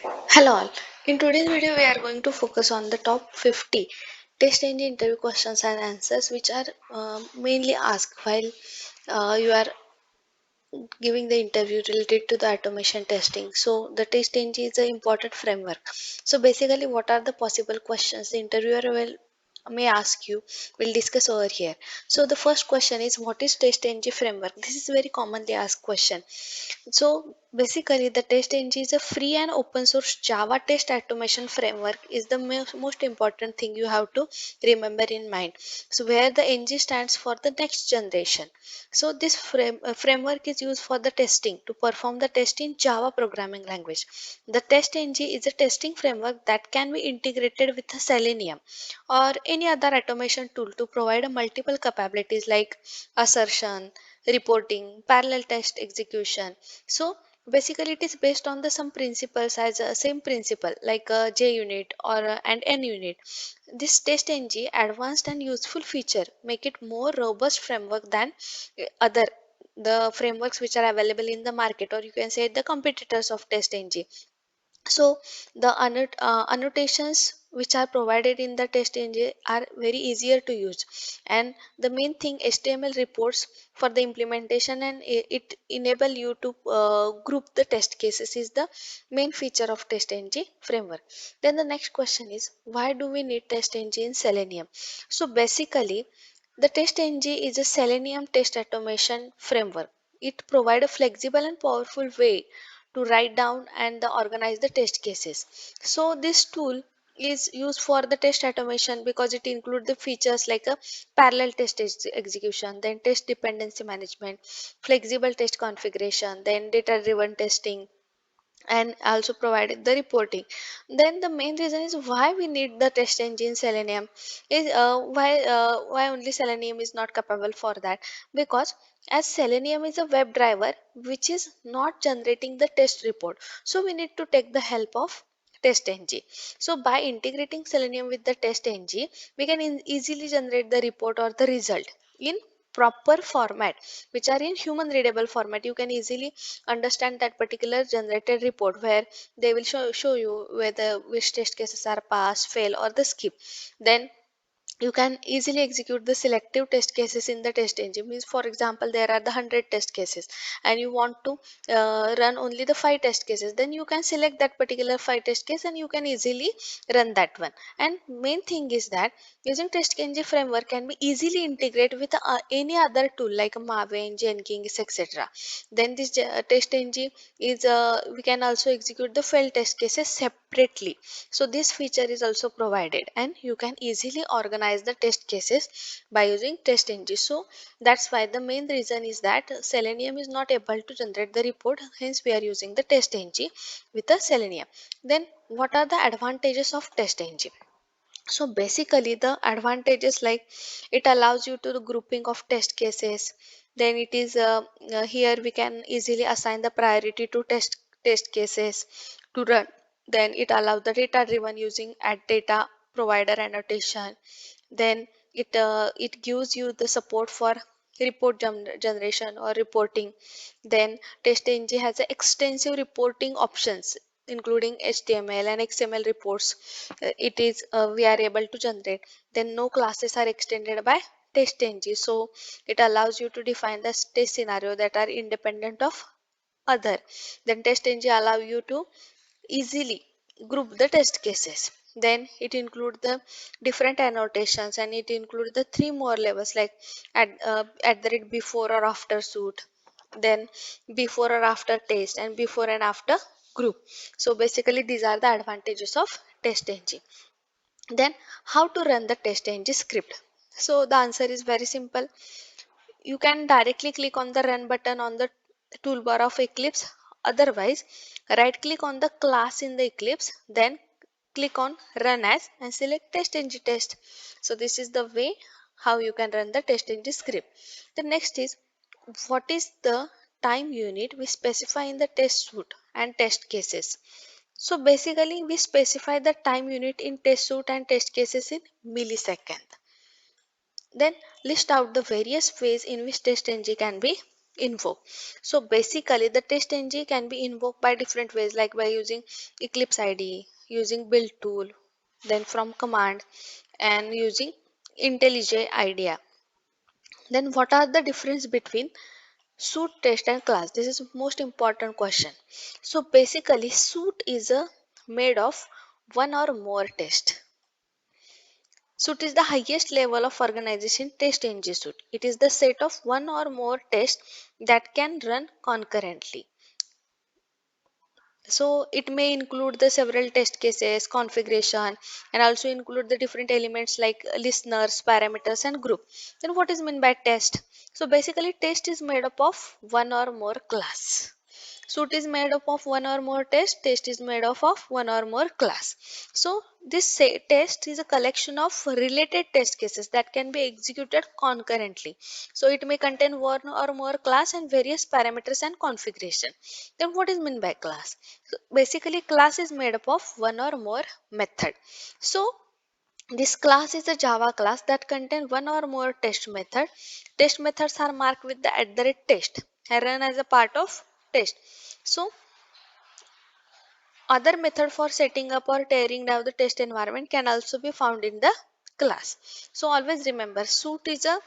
Hello all. In today's video, we are going to focus on the top 50 test engine interview questions and answers which are mainly asked while you are giving the interview related to the automation testing. So the test engine is an important framework. So basically, what are the possible questions the interviewer will may ask you? We'll discuss over here. So the first question is, what is test engine framework? This is very commonly asked question. So basically, the TestNG is a free and open source Java test automation framework is the most important thing you have to remember in mind. So where the NG stands for the next generation. So this framework is used for the testing to perform the test in Java programming language. The TestNG is a testing framework that can be integrated with the Selenium or any other automation tool to provide a multiple capabilities like assertion, reporting, parallel test execution. So basically it is based on the some principles as a same principle like a JUNIT or and NUNIT. This test ng advanced and useful feature make it more robust framework than other the frameworks which are available in the market, or you can say the competitors of test ng. So the annotations which are provided in the test engine are very easier to use, and the main thing HTML reports for the implementation, and it enable you to group the test cases is the main feature of test engine framework. Then the next question is, why do we need test engine in Selenium? So basically, the test engine is a Selenium test automation framework. It provides a flexible and powerful way to write down and organize the test cases. So this tool is used for the test automation because it includes the features like a parallel test execution, then test dependency management, flexible test configuration, then data driven testing, and also provided the reporting. Then the main reason is why we need the test engine Selenium is why only Selenium is not capable for that, because as Selenium is a web driver which is not generating the test report, so we need to take the help of TestNG. So by integrating Selenium with the TestNG, we can easily generate the report or the result in proper format, which are in human readable format. You can easily understand that particular generated report where they will show you whether which test cases are pass, fail, or the skip. Then you can easily execute the selective test cases in the test engine. Means, for example, there are the 100 test cases and you want to run only the 5 test cases, then you can select that particular 5 test case and you can easily run that one. And main thing is that using test engine framework can be easily integrated with any other tool like Maven, Jenkins, etc. Then this test engine is we can also execute the failed test cases separately. So this feature is also provided, and you can easily organize the test cases by using TestNG. So that's why the main reason is that Selenium is not able to generate the report, hence we are using the TestNG with the Selenium. Then what are the advantages of TestNG? So basically the advantages like it allows you to the grouping of test cases. Then it is here we can easily assign the priority to test cases to run. Then it allows the data driven using add data provider annotation. Then it gives you the support for report generation or reporting. Then TestNG has a extensive reporting options including HTML and XML reports. It is we are able to generate. Then no classes are extended by TestNG, so it allows you to define the test scenario that are independent of other. Then TestNG allow you to easily group the test cases. Then it include the different annotations, and it include the three more levels like at the rate, before or after suit, then before or after test, and before and after group. So basically these are the advantages of test engine. Then how to run the test engine script? So the answer is very simple. You can directly click on the run button on the toolbar of Eclipse. Otherwise, right click on the class in the Eclipse, then click on run as and select testng test. So this is the way how you can run the testng script. The next is, what is the time unit we specify in the test suite and test cases. So basically we specify the time unit in test suite and test cases in millisecond. Then list out the various ways in which test ng can be invoke. So basically the TESTNG can be invoked by different ways, like by using Eclipse IDE, using build tool, then from command, and using IntelliJ IDEA. Then what are the difference between suit, test and class? This is most important question. So basically suit is a made of one or more test. Suit is the highest level of organization test ng suit. It is the set of one or more tests that can run concurrently. So it may include the several test cases, configuration, and also include the different elements like listeners, parameters, and group. Then what is meant by test? So basically test is made up of one or more class. Suit is made up of one or more test is made up of one or more class. So this test is a collection of related test cases that can be executed concurrently. So it may contain one or more class and various parameters and configuration. Then what is meant by class? So basically class is made up of one or more method. So this class is a Java class that contains one or more test method. Test methods are marked with the @test and run as a part of test. So other method for setting up or tearing down the test environment can also be found in the class. So always remember, suit is a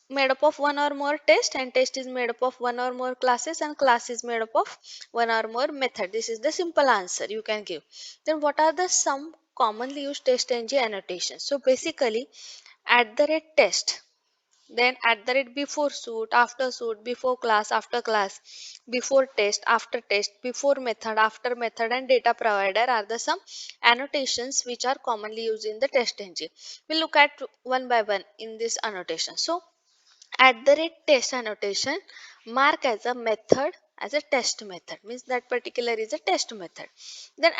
made up of one or more test, and test is made up of one or more classes, and class is made up of one or more method. This is the simple answer you can give. Then what are the some commonly used test ng annotations? So basically @test, then before suit, after suit, before class, after class, before test, after test, before method, after method, and data provider are the some annotations which are commonly used in the test engine. We'll look at one by one in this annotation. So @test annotation mark as a method, as a test method, means that particular is a test method. Then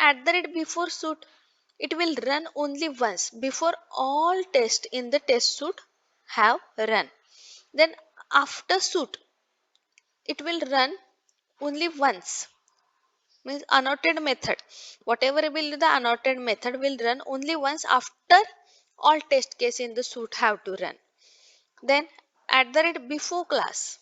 before suit, it will run only once before all tests in the test suite have run. Then after suit, it will run only once, means annotated method. Whatever will be the annotated method will run only once after all test case in the suite have to run. Then before class,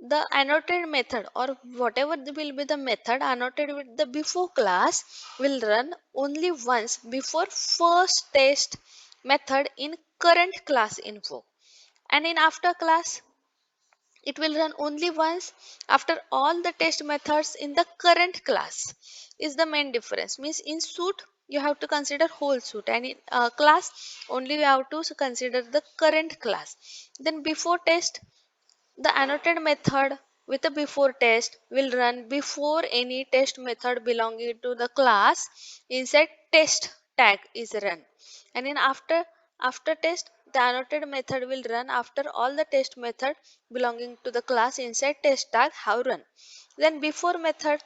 the annotated method or whatever will be the method annotated with the before class will run only once before first test method in current class info, and in after class it will run only once after all the test methods in the current class. Is the main difference. Means in suit you have to consider whole suit, and in class only you have to consider the current class. Then before test, the annotated method with a before test will run before any test method belonging to the class inside test tag is run. And in after test, the annotated method will run after all the test method belonging to the class inside test tag have run. Then before method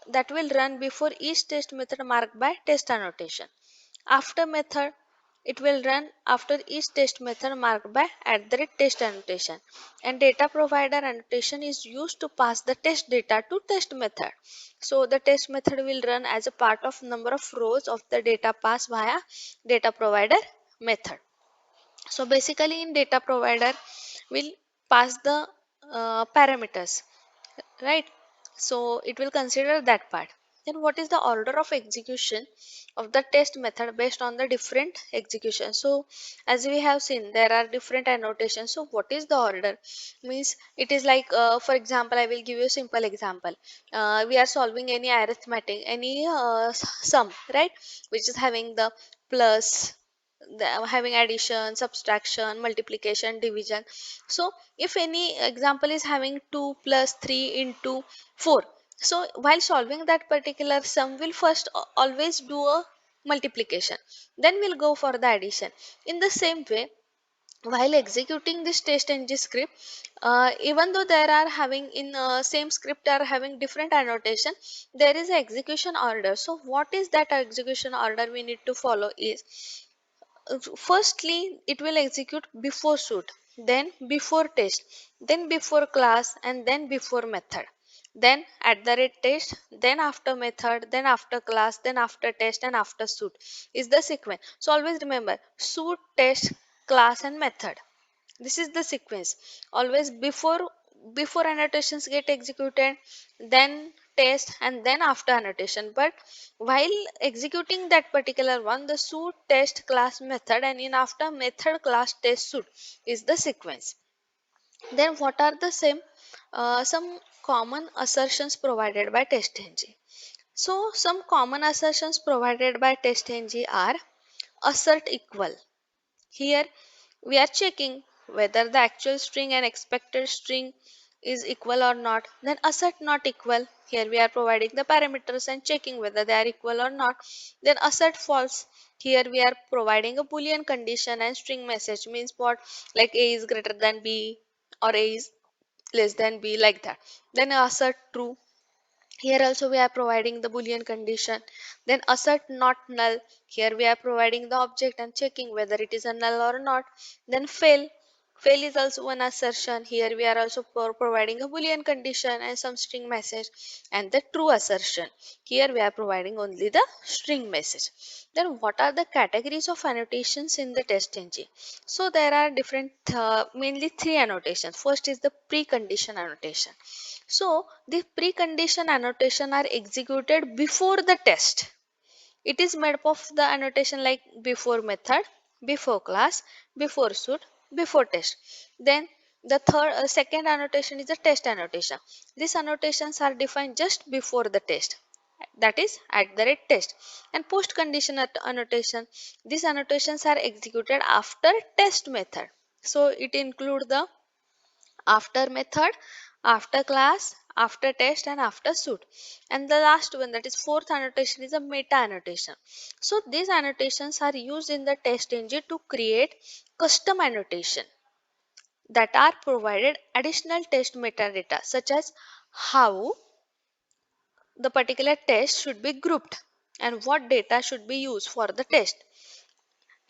that will run before each test method marked by test annotation. After method, it will run after each test method marked by @test annotation. And data provider annotation is used to pass the test data to test method. So the test method will run as a part of number of rows of the data passed via data provider method. So basically in data provider will pass the parameters, right? So it will consider that part. Then what is the order of execution of the test method based on the different execution? So as we have seen, there are different annotations. So what is the order? Means it is like for example, I will give you a simple example. We are solving any arithmetic, any sum, right, which is having the plus, having addition, subtraction, multiplication, division. So if any example is having 2 plus 3 into 4, so while solving that particular sum, we'll first always do a multiplication, then we'll go for the addition. In the same way, while executing this test ng script, even though there are having in same script are having different annotation, there is a execution order. So what is that execution order we need to follow is, firstly it will execute before suit, then before test, then before class, and then before method, then @test, then after method, then after class, then after test, and after suit is the sequence. So always remember suit, test, class, and method. This is the sequence. Always before annotations get executed, then test, and then after annotation. But while executing that particular one, the suit test class method, and in after method class test suit is the sequence. Then what are the some common assertions provided by TestNG? So some common assertions provided by TestNG are assert equal. Here we are checking whether the actual string and expected string is equal or not. Then assert not equal. Here we are providing the parameters and checking whether they are equal or not. Then assert false. Here we are providing a boolean condition and string message means what, like a is greater than b or a is less than b, like that. Then assert true. Here also we are providing the boolean condition. Then assert not null. Here we are providing the object and checking whether it is a null or not. Then fail. Fail is also one assertion. Here we are also providing a boolean condition and some string message. And the true assertion. Here we are providing only the string message. Then what are the categories of annotations in the test engine? So there are different, mainly three annotations. First is the precondition annotation. So the precondition annotation are executed before the test. It is made up of the annotation like before method, before class, before suit, before test. Then the second annotation is the test annotation. These annotations are defined just before the test. That is at the rate test. And post condition annotation. These annotations are executed after test method. So it include the after method, after class, after test, and after suit. And the last one, that is fourth annotation, is a meta annotation. So these annotations are used in the test engine to create custom annotation that are provided additional test metadata such as how the particular test should be grouped and what data should be used for the test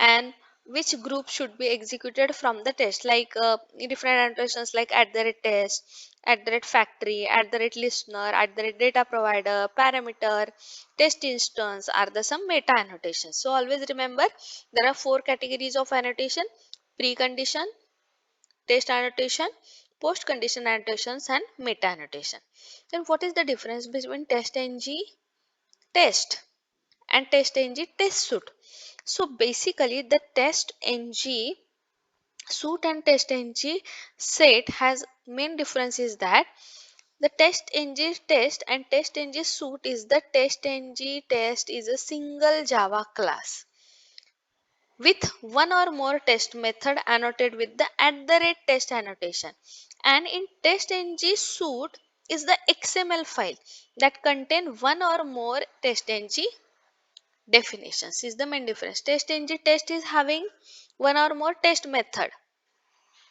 and which group should be executed from the test, like different annotations like at the rate test, at the rate factory, at the rate listener, at the rate data provider, parameter, test instance are the some meta annotations. So always remember there are four categories of annotation: precondition, test annotation, post condition annotations, and meta annotation. Then what is the difference between test ng test and test ng test suite? So basically the test ng suite and test ng set has main difference is that the test ng test and test ng suite is the test ng test is a single Java class with one or more test method annotated with the at the rate test annotation. And in TestNG suite is the XML file that contain one or more TestNG definitions. Is the main difference. TestNG test is having one or more test method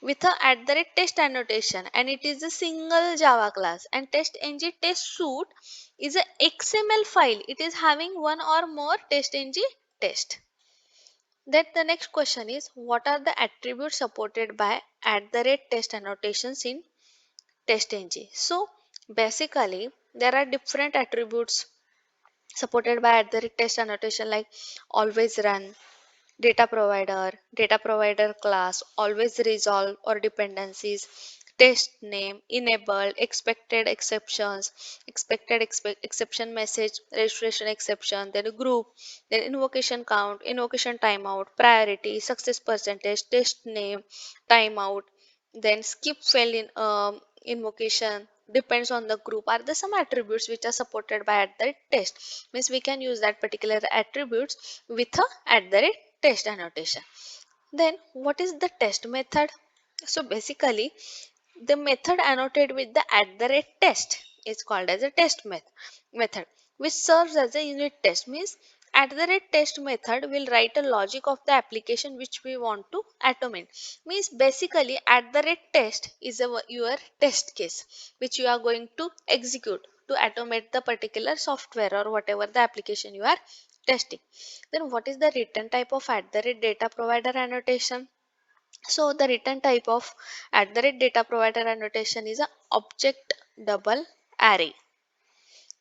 with a at the rate test annotation and it is a single Java class. And TestNG test suite is a XML file. It is having one or more TestNG test. Then the next question is what are the attributes supported by at the rate test annotations in TestNG? So basically there are different attributes supported by at the rate test annotation like always run, data provider class, always resolve or dependencies, test name, enabled, expected exceptions, exception message, registration exception, then group, then invocation count, invocation timeout, priority, success percentage, test name, timeout, then skip fail in invocation depends on the group are the some attributes which are supported by at the test, means we can use that particular attributes with a at the rate test annotation. Then what is the test method? So basically the method annotated with the at the rate test is called as a method which serves as a unit test, means at the rate test method will write a logic of the application which we want to automate, means basically at the rate test is your test case which you are going to execute to automate the particular software or whatever the application you are testing. Then what is the return type of at the rate data provider annotation? So the return type of at the rate data provider annotation is a object double array.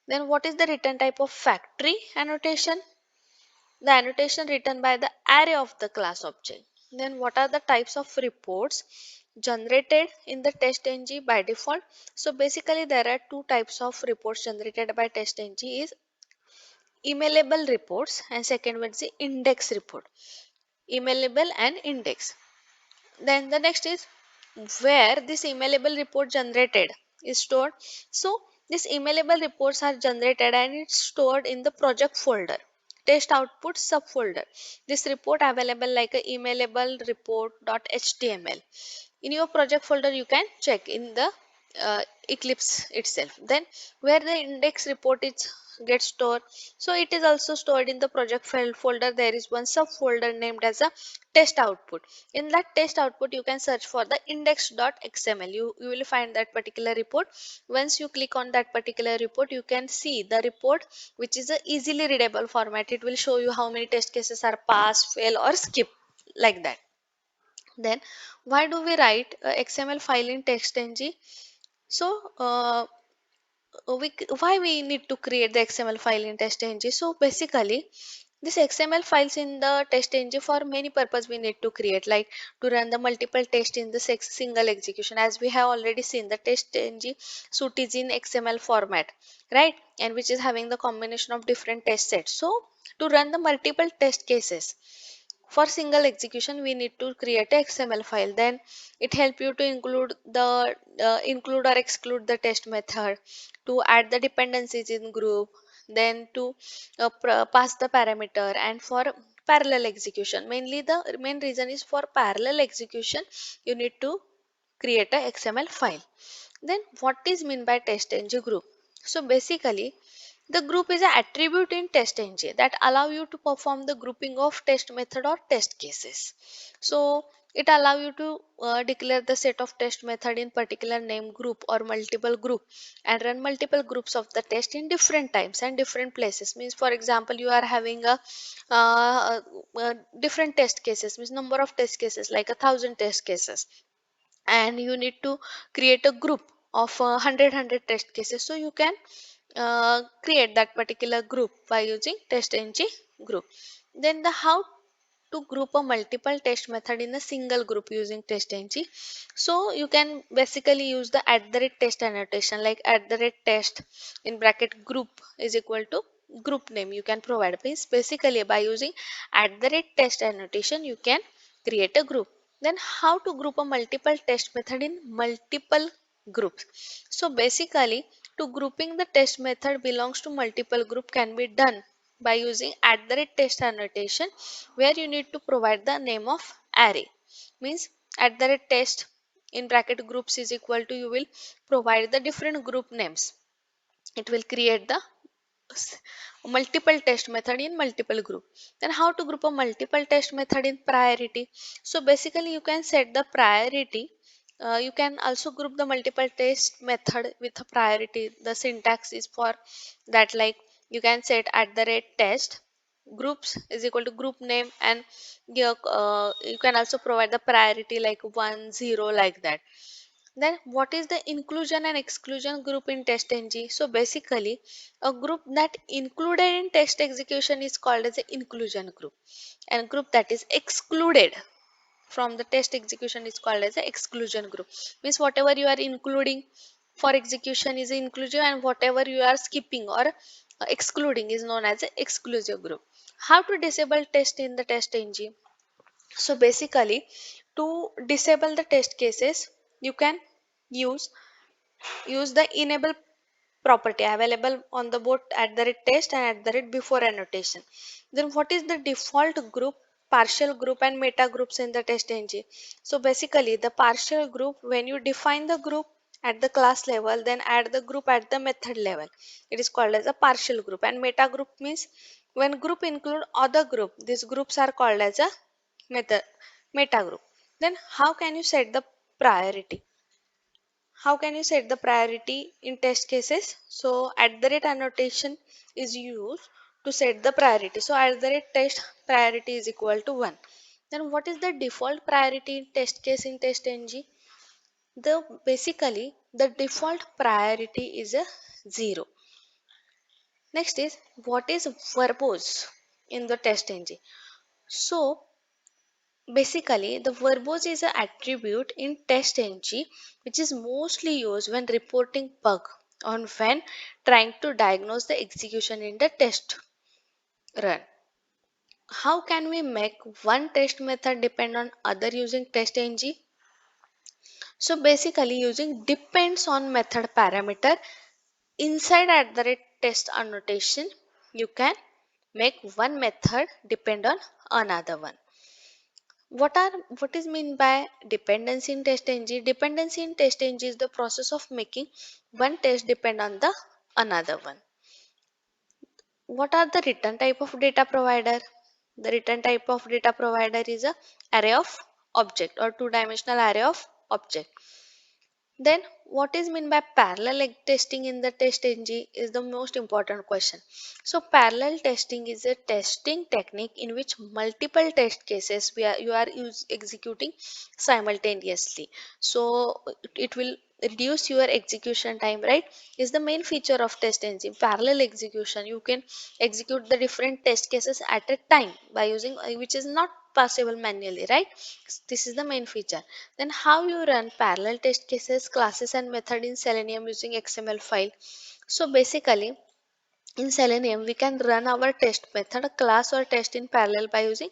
Then what is the return type of factory annotation? The annotation written by the array of the class object. Then what are the types of reports generated in the TESTNG by default? So basically there are two types of reports generated by TESTNG is emailable reports and second one is the index report. Emailable and index. Then the next is where this emailable report generated is stored. So these emailable reports are generated and it's stored in the project folder, test output subfolder. This report available like a emailable report.html. In your project folder you can check in the Eclipse itself. Then where the index report is gets stored, so it is also stored in the project file folder. There is one subfolder named as a test output. In that test output you can search for the index.xml. You will find that particular report. Once you click on that particular report you can see the report, which is a easily readable format. It will show you how many test cases are pass, fail or skip, like that. Then why do we write a XML file in TextNG? So why we need to create the XML file in TestNG? So basically this XML files in the TestNG for many purpose we need to create, like to run the multiple tests in the single execution. As we have already seen, the TestNG suite is in XML format, right? And which is having the combination of different test sets. So to run the multiple test cases for single execution we need to create a XML file. Then it help you to include or exclude the test method, to add the dependencies in group, then to pass the parameter, and for parallel execution. Mainly the main reason is for parallel execution you need to create a XML file. Then what is mean by TestNG group? So basically the group is an attribute in TestNG that allow you to perform the grouping of test method or test cases. So it allow you to declare the set of test method in particular name group or multiple group and run multiple groups of the test in different times and different places. Means for example you are having a different test cases, means number of test cases like 1,000 test cases, and you need to create a group of 100 test cases. So you can create that particular group by using TestNG group. Then the how to group a multiple test method in a single group using TestNG. So you can basically use the @test annotation, like @test in bracket group is equal to group name you can provide. Means basically by using @test annotation you can create a group. Then how to group a multiple test method in multiple groups? So basically to grouping the test method belongs to multiple group can be done by using @test annotation, where you need to provide the name of array. Means @test in bracket groups is equal to, you will provide the different group names. It will create the s- multiple test method in multiple group. Then how to group a multiple test method in priority? So basically you can set the priority. You can also group the multiple test method with a priority. The syntax is for that, like you can set @test groups is equal to group name, and you can also provide the priority like 1 0, like that. Then what is the inclusion and exclusion group in TestNG? So basically a group that included in test execution is called as an inclusion group, and group that is excluded from the test execution is called as an exclusion group. Means whatever you are including for execution is inclusive, and whatever you are skipping or excluding is known as an exclusive group. How to disable test in the TestNG? So basically to disable the test cases you can use the enable property available on the both @test and @before annotation. Then what is the default group, partial group and meta groups in the TestNG? So basically the partial group, when you define the group at the class level then add the group at the method level, it is called as a partial group. And meta group means when group include other group, these groups are called as a method meta group. Then how can you set the priority? How can you set the priority in test cases? So annotation is used to set the priority. So test priority is equal to 1. Then what is the default priority in test case in TestNG? The default priority is a 0. Next is what is verbose in the TestNG? So Basically, the verbose is an attribute in TESTNG which is mostly used when reporting bug or when trying to diagnose the execution in the test run. How can we make one test method depend on other using TESTNG? So basically using depends on method parameter inside at the rate test annotation, you can make one method depend on another one. What is mean by dependency in TESTNG? Dependency in TESTNG is the process of making one test depend on the another one. What are the return type of data provider? The return type of data provider is a array of object or two-dimensional array of object. Then, what is meant by parallel testing in the test engine is the most important question. So, parallel testing is a testing technique in which multiple test cases you are executing simultaneously. So, it will reduce your execution time, right? Is the main feature of test engine. Parallel execution. You can execute the different test cases at a time by using which is not possible manually, right? This is the main feature. Then how you run parallel test cases, classes and method in Selenium using XML file. So basically in Selenium we can run our test method, class or test in parallel by using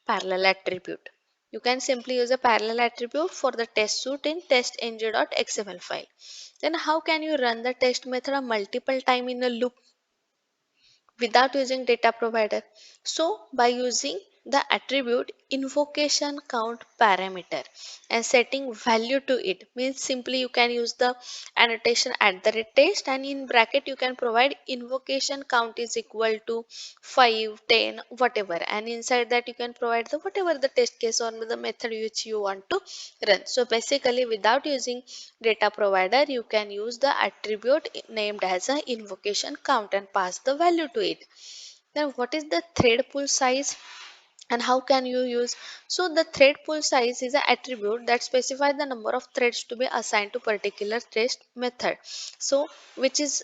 parallel attribute. You can simply use a parallel attribute for the test suite in testng.xml file. Then how can you run the test method a multiple time in a loop without using data provider? So by using the attribute invocation count parameter and setting value to it means simply you can use the annotation at the rate test and in bracket you can provide invocation count is equal to 5, 10, whatever, and inside that you can provide the whatever the test case or the method which you want to run. So basically without using data provider you can use the attribute named as a invocation count and pass the value to it. Then what is the thread pool size and how can you use? So the thread pool size is an attribute that specifies the number of threads to be assigned to particular test method. So which is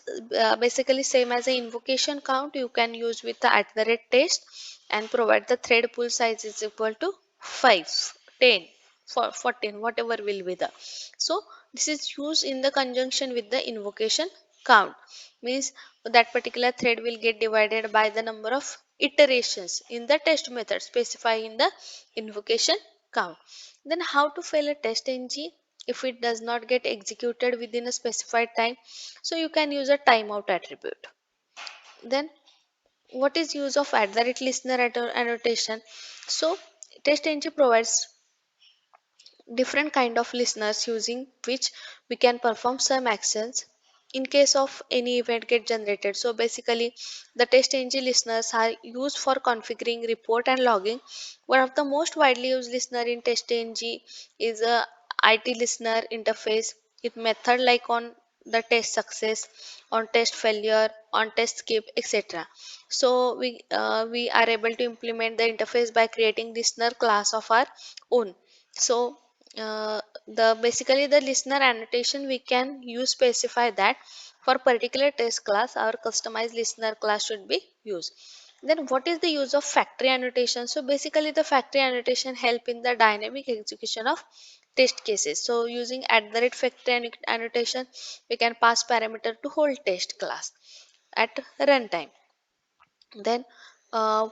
basically same as an invocation count you can use with the at the rate test and provide the thread pool size is equal to 5, 10, for 14, whatever will be the. So this is used in the conjunction with the invocation count means that particular thread will get divided by the number of iterations in the test method specified in the invocation count. Then how to fail a test ng if it does not get executed within a specified time? So you can use a timeout attribute. Then what is use of at the rate listener annotation? So test ng provides different kind of listeners using which we can perform some actions in case of any event get generated. So basically the TestNG listeners are used for configuring report and logging. One of the most widely used listener in TestNG is a IT listener interface with method like on the test success, on test failure, on test skip, etc. So we are able to implement the interface by creating listener class of our own. So the basically the listener annotation we can use specify that for particular test class our customized listener class should be used. Then what is the use of factory annotation? So basically the factory annotation help in the dynamic execution of test cases. So using at the rate factory annotation we can pass parameter to whole test class at runtime. Then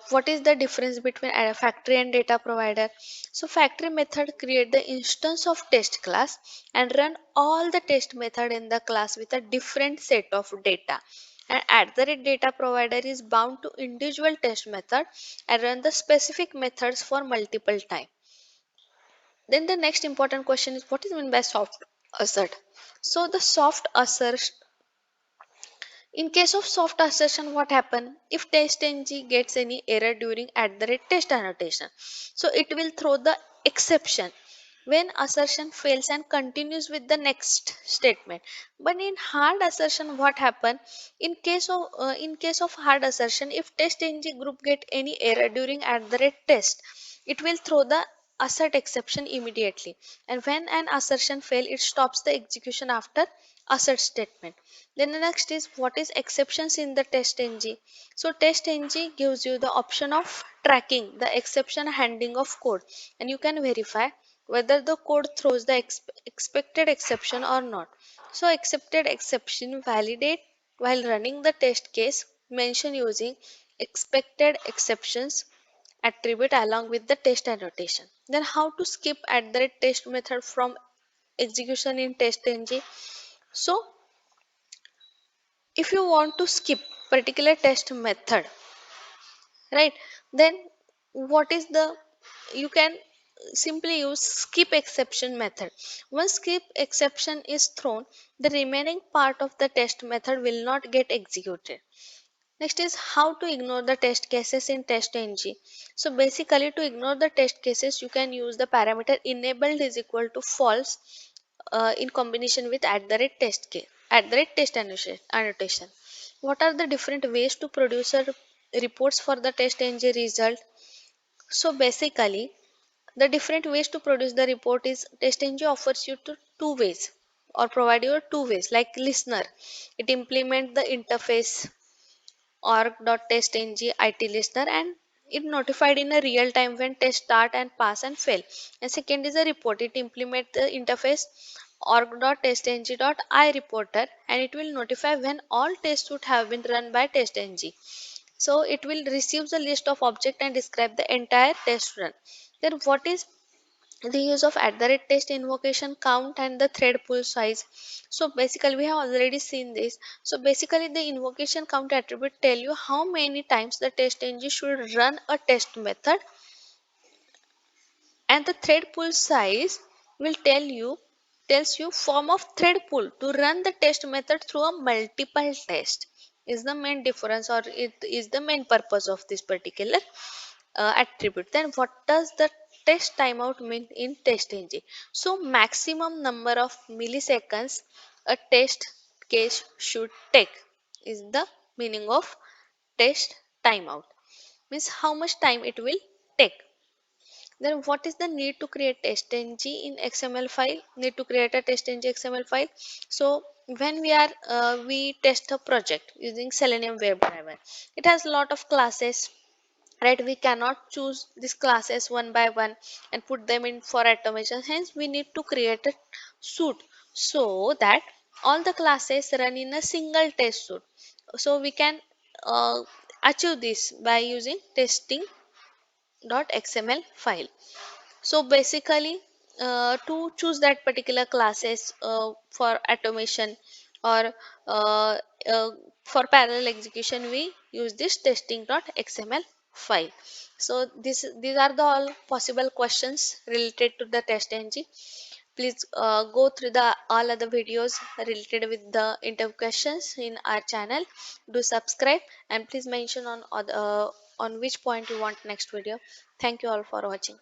what is the difference between a factory and data provider? So factory method create the instance of test class and run all the test method in the class with a different set of data. And at the rate data provider is bound to individual test method and run the specific methods for multiple time. Then the next important question is what is meant by soft assert? So the soft assert in case of soft assertion, what happen if TestNG gets any error during at the rate test annotation? So it will throw the exception when assertion fails and continues with the next statement. But in hard assertion, what happen in case of hard assertion, if TestNG group get any error during at the rate test, it will throw the assert exception immediately. And when an assertion fail, it stops the execution after assert statement. Then the next is what is exceptions in the TESTNG. So TESTNG gives you the option of tracking the exception handling of code, and you can verify whether the code throws the expected exception or not. So accepted exception validate while running the test case, mention using expected exceptions attribute along with the test annotation. Then how to skip at the test method from execution in TESTNG. So if you want to skip particular test method, right, then what is the, you can simply use skip exception method. Once skip exception is thrown, the remaining part of the test method will not get executed. Next is how to ignore the test cases in TESTNG. So basically to ignore the test cases, you can use the parameter enabled is equal to false in combination with at the rate test case, at the rate test annotation. What are the different ways to produce a reports for the TESTNG result? So basically, the different ways to produce the report is TESTNG offers you to two ways or provide you two ways like listener. It implement the interface org.testng IT listener and it notified in a real time when tests start and pass and fail. And second is a report. It implement the interface org.testng.I reporter and it will notify when all tests would have been run by testng. So it will receive the list of object and describe the entire test run. Then what is the use of at the rate test invocation count and the thread pool size? So basically we have already seen this. So basically the invocation count attribute tell you how many times the test engine should run a test method, and the thread pool size will tells you form of thread pool to run the test method through a multiple test is the main difference, or it is the main purpose of this particular attribute. Then what does the test timeout mean in TESTNG? So maximum number of milliseconds a test case should take is the meaning of test timeout. Means how much time it will take. Then what is the need to create TESTNG in XML file? Need to create a TESTNG XML file. So when we test a project using Selenium WebDriver, it has a lot of classes, right? We cannot choose these classes one by one and put them in for automation. Hence we need to create a suite so that all the classes run in a single test suite. So we can achieve this by using testing.xml file. So basically to choose that particular classes for automation or uh, uh, for parallel execution, we use this testing.xml file. So these are the all possible questions related to the TESTNG. Please go through the all other videos related with the interview questions in our channel. Do subscribe and please mention on which point you want next video. Thank you all for watching.